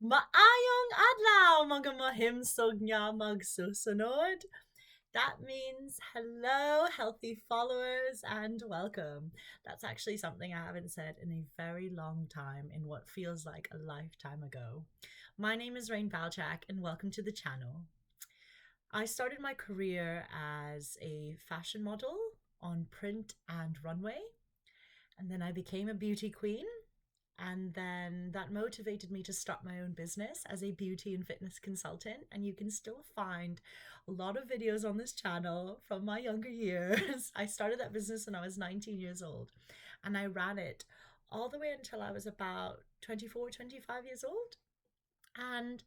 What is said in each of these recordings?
Maayong adlaw mga mahimsog nga magsusunod. That means hello, healthy followers, and welcome. That's actually something I haven't said in a very long time, in what feels like a lifetime ago. My name is Raine Baljak, and welcome to the channel. I started my career as a fashion model on print and runway, and then I became a beauty queen, and then that motivated me to start my own business as a beauty and fitness consultant. And you can still find a lot of videos on this channel from my younger years. I started that business when I was 19 years old, and I ran it all the way until I was about 24, 25 years old. And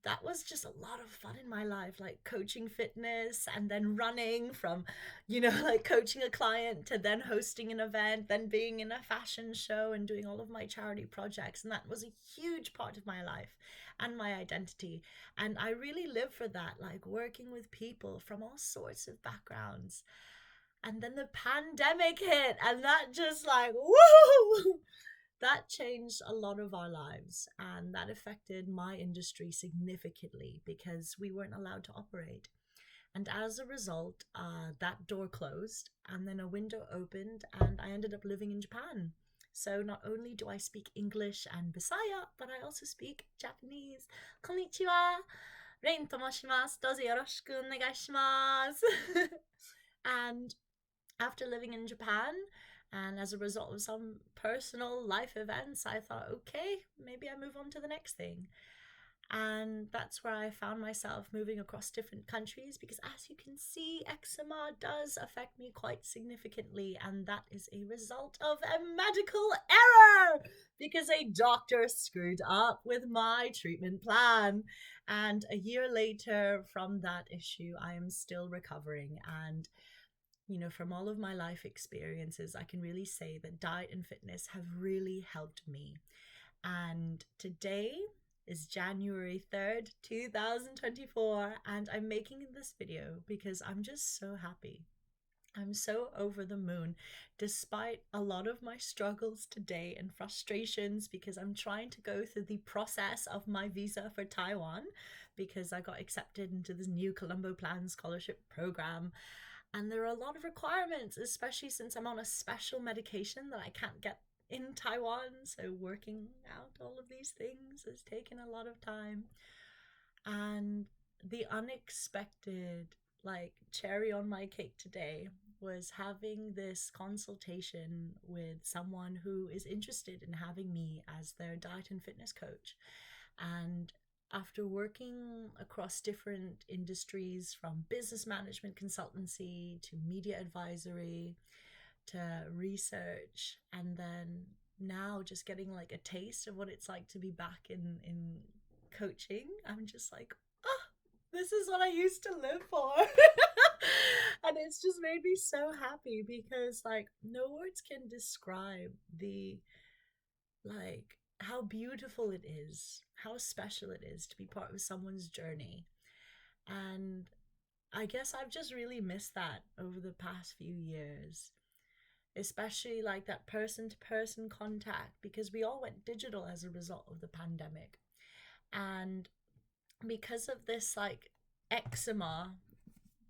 that was just a lot of fun in my life, like coaching fitness and then running from, like coaching a client to then hosting an event, then being in a fashion show and doing all of my charity projects. And that was a huge part of my life and my identity. And I really live for that, like working with people from all sorts of backgrounds. And then the pandemic hit, and that just like, woo! That changed a lot of our lives, and that affected my industry significantly because we weren't allowed to operate. And as a result, that door closed and then a window opened, and I ended up living in Japan. So not only do I speak English and Bisaya, but I also speak Japanese. Konnichiwa. Rain tomoshimasu. Dozo yoroshiku onegaishimasu. And after living in Japan, and as a result of some personal life events, I thought, okay, maybe I move on to the next thing. And that's where I found myself moving across different countries because, as you can see, eczema does affect me quite significantly. And that is a result of a medical error because a doctor screwed up with my treatment plan. And a year later from that issue, I am still recovering. And from all of my life experiences, I can really say that diet and fitness have really helped me. And today is January 3rd, 2024, and I'm making this video because I'm just so happy. I'm so over the moon, despite a lot of my struggles today and frustrations because I'm trying to go through the process of my visa for Taiwan because I got accepted into this new Colombo Plan Scholarship program. And there are a lot of requirements, especially since I'm on a special medication that I can't get in Taiwan. So working out all of these things has taken a lot of time. And the unexpected, like, cherry on my cake today was having this consultation with someone who is interested in having me as their diet and fitness coach. And after working across different industries, from business management consultancy to media advisory to research, and then now just getting like a taste of what it's like to be back in coaching, I'm just like, oh, this is what I used to live for. And it's just made me so happy because, like, no words can describe the, like, how beautiful it is, how special it is to be part of someone's journey. And I guess I've just really missed that over the past few years, especially like that person to person contact, because we all went digital as a result of the pandemic. And because of this, like, eczema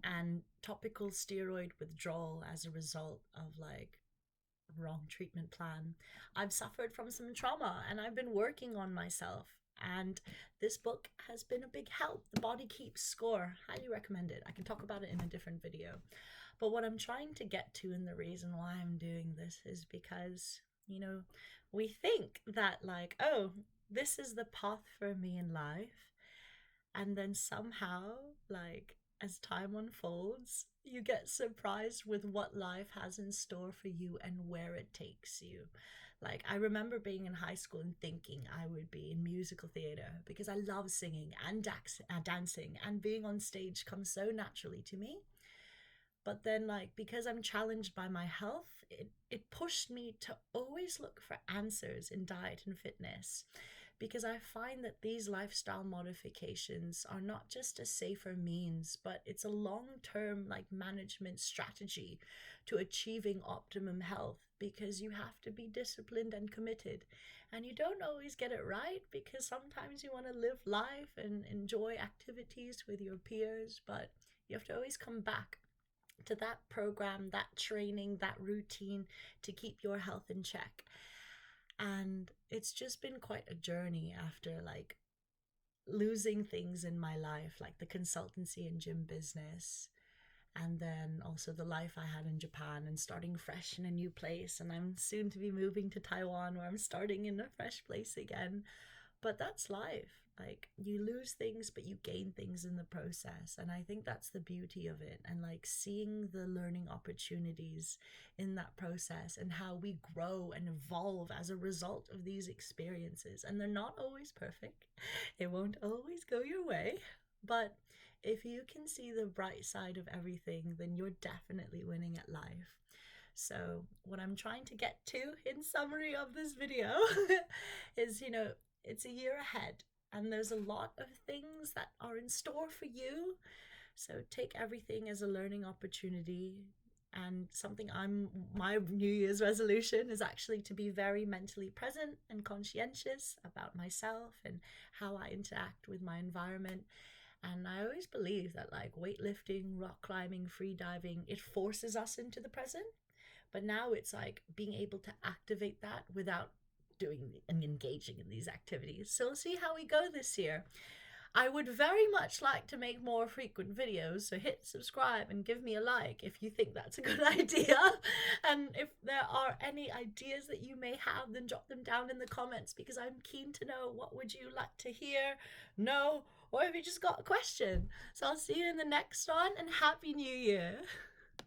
and topical steroid withdrawal as a result of, like, wrong treatment plan, I've suffered from some trauma and I've been working on myself. And this book has been a big help. The Body Keeps Score. Highly recommend it. I can talk about it in a different video. But what I'm trying to get to, and the reason why I'm doing this, is because, we think that, like, oh, this is the path for me in life. And then somehow, like, as time unfolds, you get surprised with what life has in store for you and where it takes you. Like, I remember being in high school and thinking I would be in musical theater because I love singing and dancing, and being on stage comes so naturally to me. But then, like, because I'm challenged by my health, it pushed me to always look for answers in diet and fitness, because I find that these lifestyle modifications are not just a safer means, but it's a long-term like management strategy to achieving optimum health, because you have to be disciplined and committed. And you don't always get it right, because sometimes you want to live life and enjoy activities with your peers, but you have to always come back to that program, that training, that routine to keep your health in check. And it's just been quite a journey after like losing things in my life, like the consultancy and gym business, and then also the life I had in Japan and starting fresh in a new place. And I'm soon to be moving to Taiwan, where I'm starting in a fresh place again. But that's life. Like, you lose things, but you gain things in the process. And I think that's the beauty of it. And like seeing the learning opportunities in that process and how we grow and evolve as a result of these experiences. And they're not always perfect, it won't always go your way. But if you can see the bright side of everything, then you're definitely winning at life. So, what I'm trying to get to in summary of this video is, it's a year ahead and there's a lot of things that are in store for you. So, take everything as a learning opportunity. And my New Year's resolution is actually to be very mentally present and conscientious about myself and how I interact with my environment. And I always believe that like weightlifting, rock climbing, free diving, it forces us into the present. But now it's like being able to activate that without doing and engaging in these activities. So we'll see how we go this year. I would very much like to make more frequent videos, so hit subscribe and give me a like if you think that's a good idea. And if there are any ideas that you may have, then drop them down in the comments, because I'm keen to know what would you like to hear, know, or if you just got a question. So I'll see you in the next one, and Happy New Year.